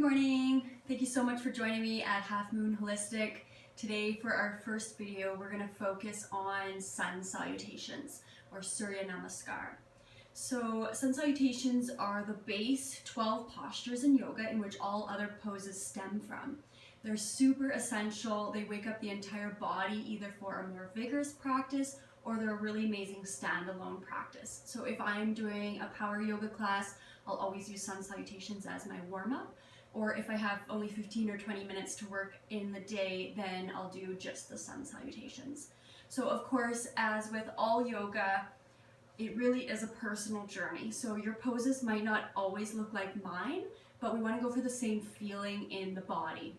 morning. Thank you so much for joining me at Half Moon Holistic. Today for our first video, we're going to focus on sun salutations or Surya Namaskar. So sun salutations are the base 12 postures in yoga in which all other poses stem from. They're super essential. They wake up the entire body either for a more vigorous practice or they're a really amazing standalone practice. So if I'm doing a power yoga class, I'll always use sun salutations as my warm-up. Or if I have only 15 or 20 minutes to work in the day, then I'll do just the sun salutations. So of course, as with all yoga, it really is a personal journey. So your poses might not always look like mine, but we want to go for the same feeling in the body.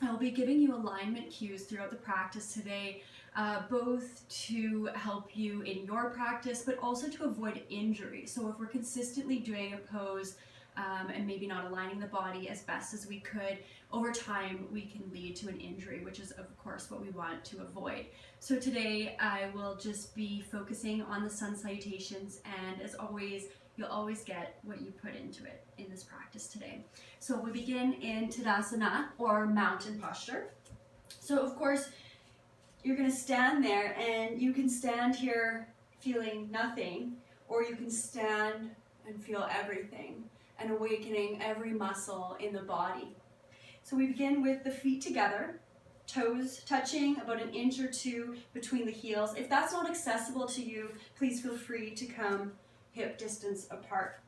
I'll be giving you alignment cues throughout the practice today, both to help you in your practice, but also to avoid injury. So if we're consistently doing a pose and maybe not aligning the body as best as we could, over time we can lead to an injury, which is of course what we want to avoid. So today I will just be focusing on the sun salutations, and as always, you'll always get what you put into it in this practice today. So we begin in Tadasana, or mountain posture. So of course, you're going to stand there, and you can stand here feeling nothing, or you can stand and feel everything and awakening every muscle in the body. So we begin with the feet together, toes touching about an inch or two between the heels. If that's not accessible to you, please feel free to come hip distance apart.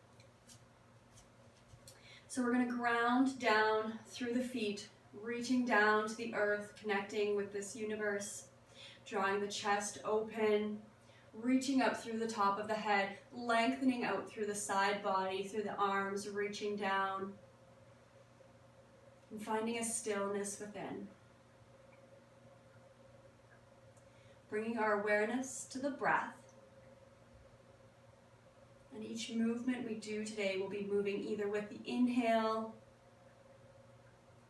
So we're going to ground down through the feet, reaching down to the earth, connecting with this universe, drawing the chest open, reaching up through the top of the head, lengthening out through the side body, through the arms, reaching down, and finding a stillness within. Bringing our awareness to the breath. And each movement we do today will be moving either with the inhale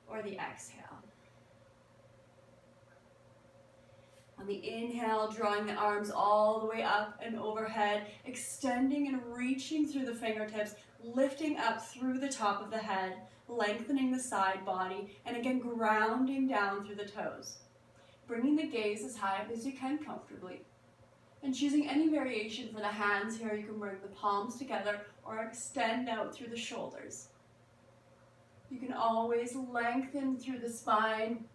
or the exhale. On the inhale, drawing the arms all the way up and overhead, extending and reaching through the fingertips, lifting up through the top of the head, lengthening the side body, and again grounding down through the toes. Bringing the gaze as high up as you can comfortably. And choosing any variation for the hands here, you can bring the palms together or extend out through the shoulders. You can always lengthen through the spine,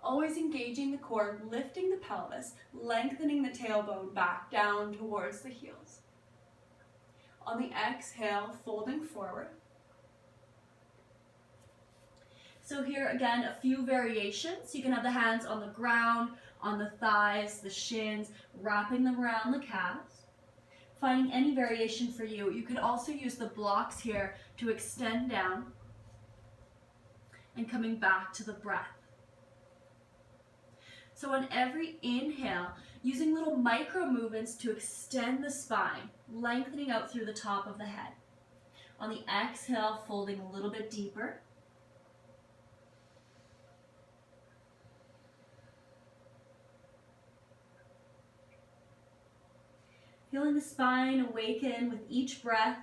always engaging the core, lifting the pelvis, lengthening the tailbone back down towards the heels. On the exhale, folding forward. So here again, a few variations. You can have the hands on the ground, on the thighs, the shins, wrapping them around the calves. Finding any variation for you. You could also use the blocks here to extend down and coming back to the breath. So on every inhale, using little micro movements to extend the spine, lengthening out through the top of the head. On the exhale, folding a little bit deeper. Feeling the spine awaken with each breath.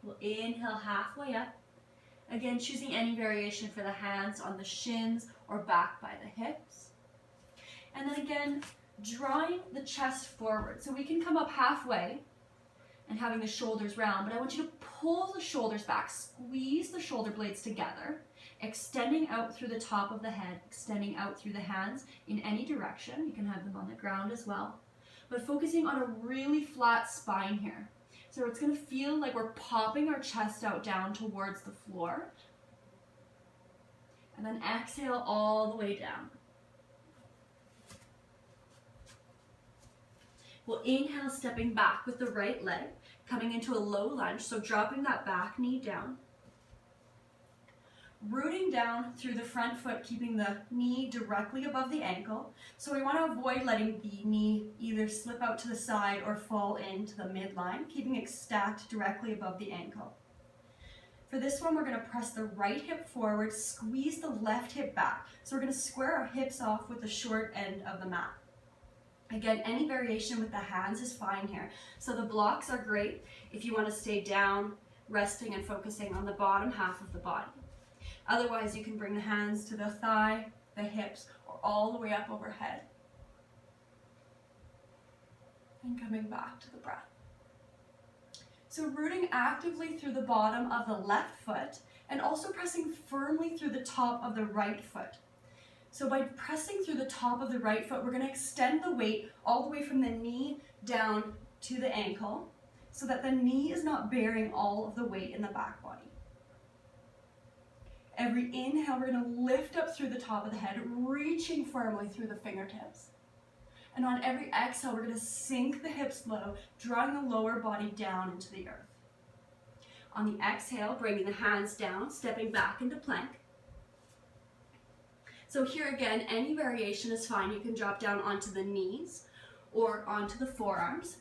We'll inhale halfway up. Again, choosing any variation for the hands on the shins or back by the hips. And then again, drawing the chest forward. So we can come up halfway and having the shoulders round, but I want you to pull the shoulders back, squeeze the shoulder blades together, extending out through the top of the head, extending out through the hands in any direction. You can have them on the ground as well, but focusing on a really flat spine here. So it's going to feel like we're popping our chest out down towards the floor. And then exhale all the way down. We'll inhale, stepping back with the right leg, coming into a low lunge, so dropping that back knee down. Rooting down through the front foot, keeping the knee directly above the ankle. So we want to avoid letting the knee either slip out to the side or fall into the midline, keeping it stacked directly above the ankle. For this one, we're gonna press the right hip forward, squeeze the left hip back. So we're gonna square our hips off with the short end of the mat. Again, any variation with the hands is fine here. So the blocks are great if you wanna stay down, resting and focusing on the bottom half of the body. Otherwise, you can bring the hands to the thigh, the hips, or all the way up overhead. And coming back to the breath. So rooting actively through the bottom of the left foot and also pressing firmly through the top of the right foot. So by pressing through the top of the right foot, we're going to extend the weight all the way from the knee down to the ankle so that the knee is not bearing all of the weight in the back body. Every inhale, we're going to lift up through the top of the head, reaching firmly through the fingertips. And on every exhale, we're going to sink the hips low, drawing the lower body down into the earth. On the exhale, bringing the hands down, stepping back into plank. So here again, any variation is fine. You can drop down onto the knees or onto the forearms.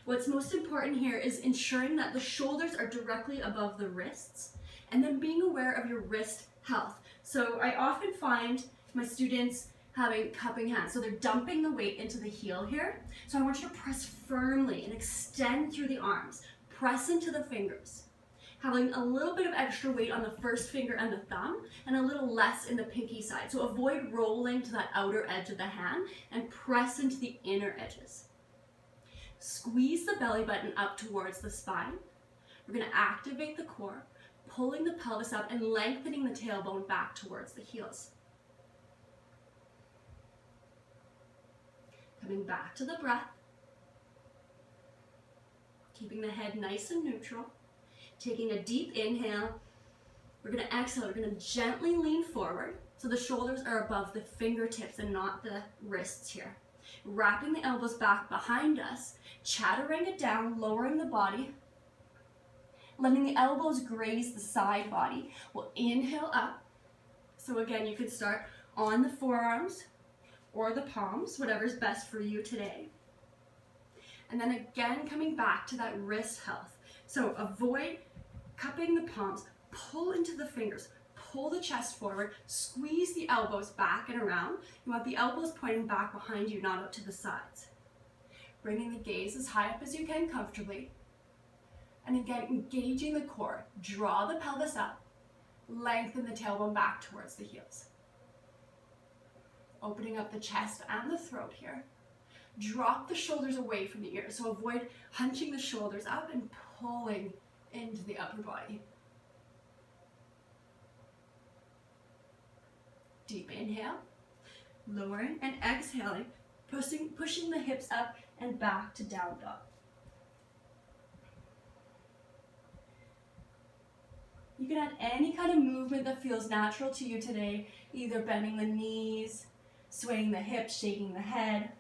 What's most important here is ensuring that the shoulders are directly above the wrists and then being aware of your wrist health. So I often find my students having cupping hands. So they're dumping the weight into the heel here. So I want you to press firmly and extend through the arms. Press into the fingers. Having a little bit of extra weight on the first finger and the thumb and a little less in the pinky side. So avoid rolling to that outer edge of the hand and press into the inner edges. Squeeze the belly button up towards the spine. We're going to activate the core, pulling the pelvis up and lengthening the tailbone back towards the heels. Coming back to the breath. Keeping the head nice and neutral. Taking a deep inhale. We're going to exhale. We're going to gently lean forward so the shoulders are above the fingertips and not the wrists here. Wrapping the elbows back behind us. Chaturanga down, lowering the body. Letting the elbows graze the side body. We'll inhale up. So again, you could start on the forearms or the palms, whatever's best for you today. And then again, coming back to that wrist health. So avoid cupping the palms, pull into the fingers, pull the chest forward, squeeze the elbows back and around. You want the elbows pointing back behind you, not up to the sides. Bringing the gaze as high up as you can comfortably. And again, engaging the core. Draw the pelvis up, lengthen the tailbone back towards the heels. Opening up the chest and the throat here. Drop the shoulders away from the ears. So avoid hunching the shoulders up and pulling into the upper body. Deep inhale, lowering and exhaling, pushing the hips up and back to down dog. You can add any kind of movement that feels natural to you today, either bending the knees, swaying the hips, shaking the head.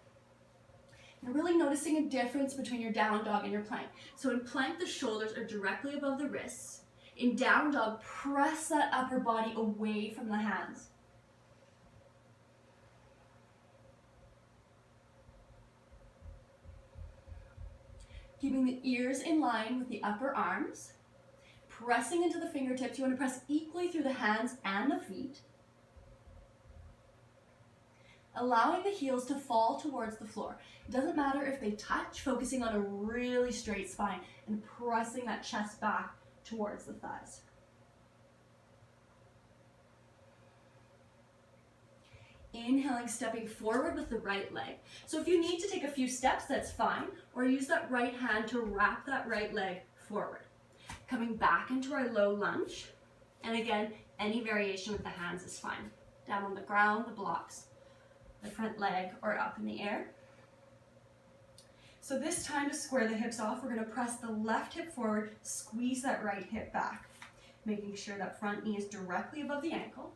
You're really noticing a difference between your down dog and your plank. So in plank, the shoulders are directly above the wrists. In down dog, press that upper body away from the hands. Keeping the ears in line with the upper arms. Pressing into the fingertips. You want to press equally through the hands and the feet. Allowing the heels to fall towards the floor. It doesn't matter if they touch, focusing on a really straight spine and pressing that chest back towards the thighs. Inhaling, stepping forward with the right leg. So if you need to take a few steps, that's fine, or use that right hand to wrap that right leg forward. Coming back into our low lunge, and again, any variation with the hands is fine. Down on the ground, the blocks, the front leg, or up in the air. So this time to square the hips off, we're going to press the left hip forward, squeeze that right hip back, making sure that front knee is directly above the ankle.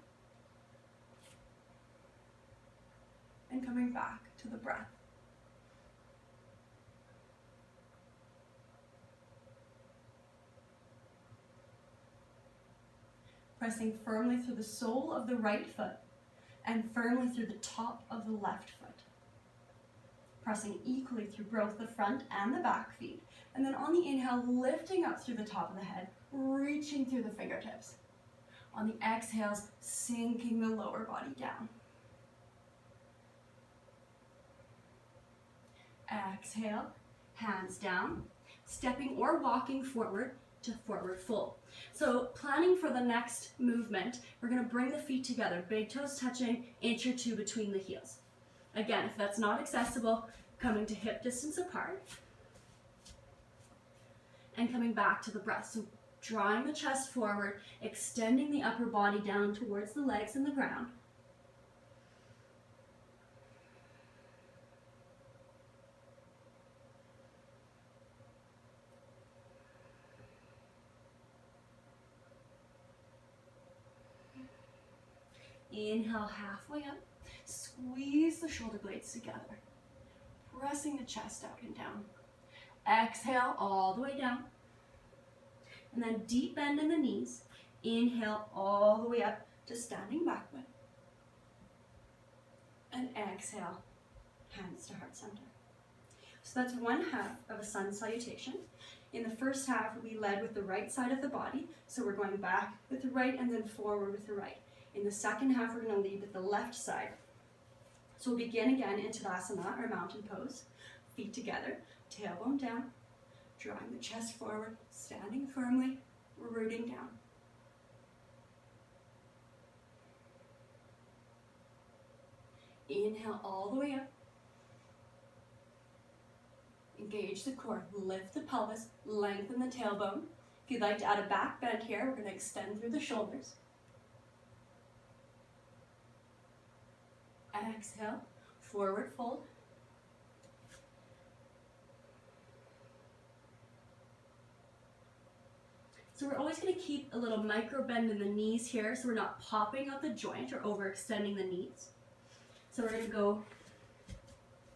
And coming back to the breath. Pressing firmly through the sole of the right foot and firmly through the top of the left foot. pressing equally through both the front and the back feet. And then on the inhale, lifting up through the top of the head, reaching through the fingertips. On the exhales, sinking the lower body down. Exhale, hands down, stepping or walking forward to forward fold. So planning for the next movement, we're going to bring the feet together, big toes touching, inch or two between the heels. Again, if that's not accessible, coming to hip distance apart and coming back to the breath. So drawing the chest forward, extending the upper body down towards the legs and the ground. Inhale halfway up, squeeze the shoulder blades together, pressing the chest out and down. Exhale all the way down, and then deep bend in the knees. Inhale all the way up to standing backward, and exhale, hands to heart center. So that's one half of a sun salutation. In the first half, we led with the right side of the body, so we're going back with the right and then forward with the right. In the second half, we're going to lead with the left side. So we'll begin again in Tadasana, or mountain pose. Feet together, tailbone down, drawing the chest forward, standing firmly, rooting down. Inhale all the way up. Engage the core, lift the pelvis, lengthen the tailbone. If you'd like to add a back bend here, we're going to extend through the shoulders. Exhale, forward fold. So we're always going to keep a little micro bend in the knees here, so we're not popping out the joint or overextending the knees. So we're going to go,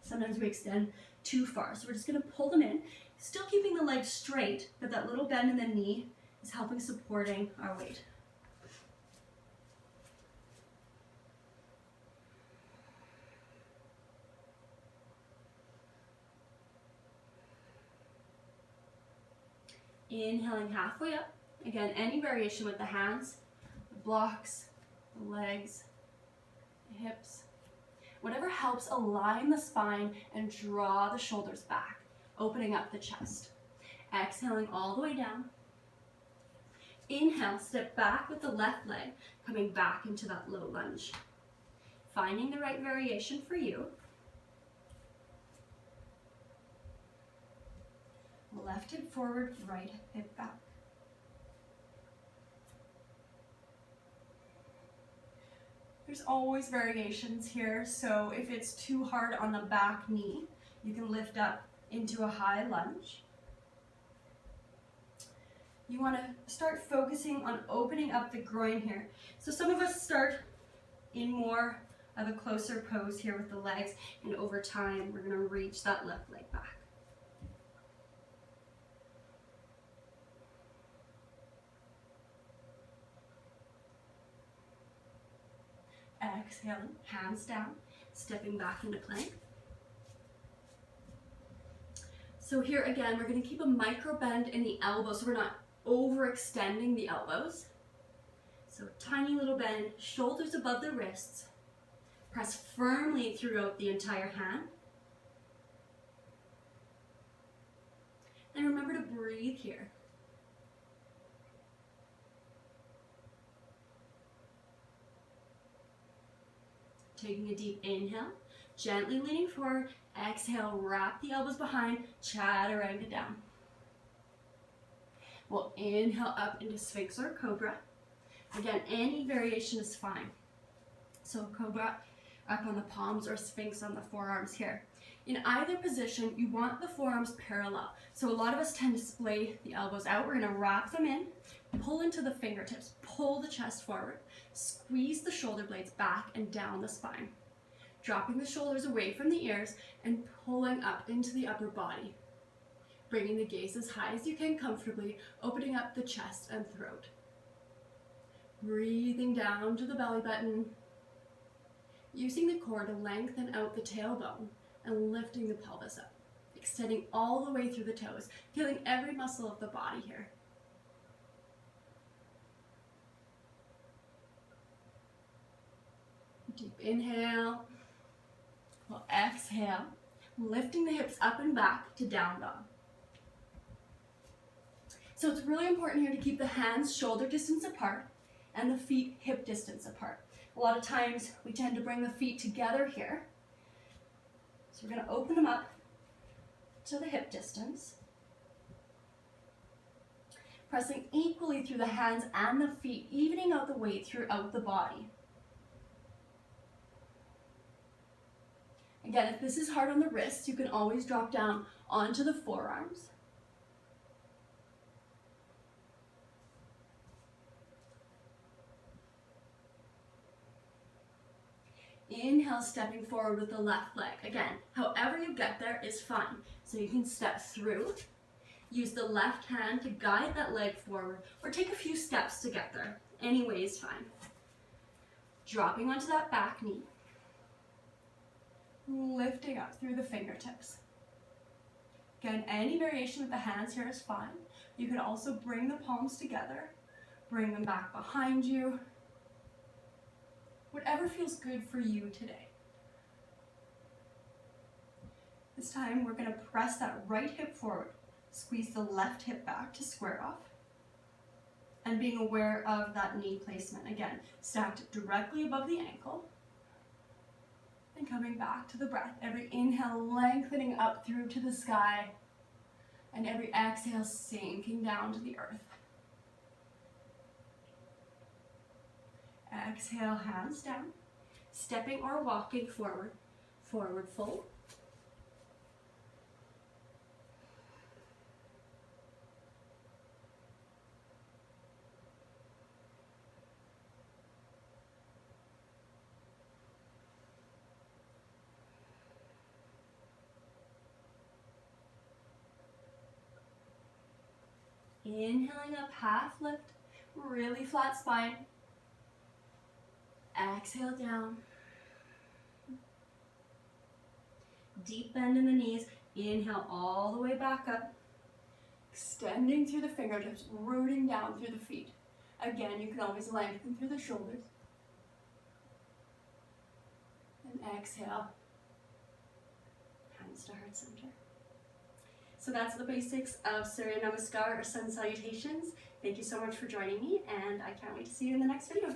sometimes we extend too far, so we're just going to pull them in, still keeping the legs straight, but that little bend in the knee is helping supporting our weight. Inhaling halfway up. Again, any variation with the hands, the blocks, the legs, the hips. Whatever helps align the spine and draw the shoulders back, opening up the chest. Exhaling all the way down. Inhale, step back with the left leg, coming back into that low lunge. Finding the right variation for you. Left hip forward, right hip back. There's always variations here, so if it's too hard on the back knee, you can lift up into a high lunge. You want to start focusing on opening up the groin here. So some of us start in more of a closer pose here with the legs, and over time we're going to reach that left leg back. Exhaling, hands down, stepping back into plank. So here again, we're going to keep a micro bend in the elbows, so we're not overextending the elbows. So tiny little bend, shoulders above the wrists. Press firmly throughout the entire hand. And remember to breathe here. Taking a deep inhale, gently leaning forward, exhale, wrap the elbows behind, chaturanga down. We'll inhale up into Sphinx or Cobra. Again, any variation is fine. So Cobra up on the palms or Sphinx on the forearms here. In either position, you want the forearms parallel. So a lot of us tend to splay the elbows out. We're going to wrap them in, pull into the fingertips, pull the chest forward, squeeze the shoulder blades back and down the spine, dropping the shoulders away from the ears and pulling up into the upper body, bringing the gaze as high as you can comfortably, opening up the chest and throat. Breathing down to the belly button, using the core to lengthen out the tailbone and lifting the pelvis up, extending all the way through the toes, feeling every muscle of the body here. Deep inhale. We'll exhale, lifting the hips up and back to down dog. So it's really important here to keep the hands shoulder distance apart and the feet hip distance apart. A lot of times we tend to bring the feet together here. So we're going to open them up to the hip distance. Pressing equally through the hands and the feet, evening out the weight throughout the body. Again, if this is hard on the wrists, you can always drop down onto the forearms. Inhale, stepping forward with the left leg. Again, however you get there is fine. So you can step through, use the left hand to guide that leg forward, or take a few steps to get there. Any way is fine. Dropping onto that back knee. Lifting up through the fingertips. Again, any variation with the hands here is fine. You can also bring the palms together, bring them back behind you. Whatever feels good for you today. This time we're going to press that right hip forward, squeeze the left hip back to square off, and being aware of that knee placement. Again, stacked directly above the ankle. And coming back to the breath. Every inhale lengthening up through to the sky, and every exhale sinking down to the earth. Exhale, hands down, stepping or walking forward, forward fold. Inhaling up, half lift, really flat spine. Exhale down. Deep bend in the knees. Inhale all the way back up. Extending through the fingertips, rooting down through the feet. Again, you can always lengthen through the shoulders. And exhale. Hands to heart center. So that's the basics of Surya Namaskar or Sun Salutations. Thank you so much for joining me, and I can't wait to see you in the next video.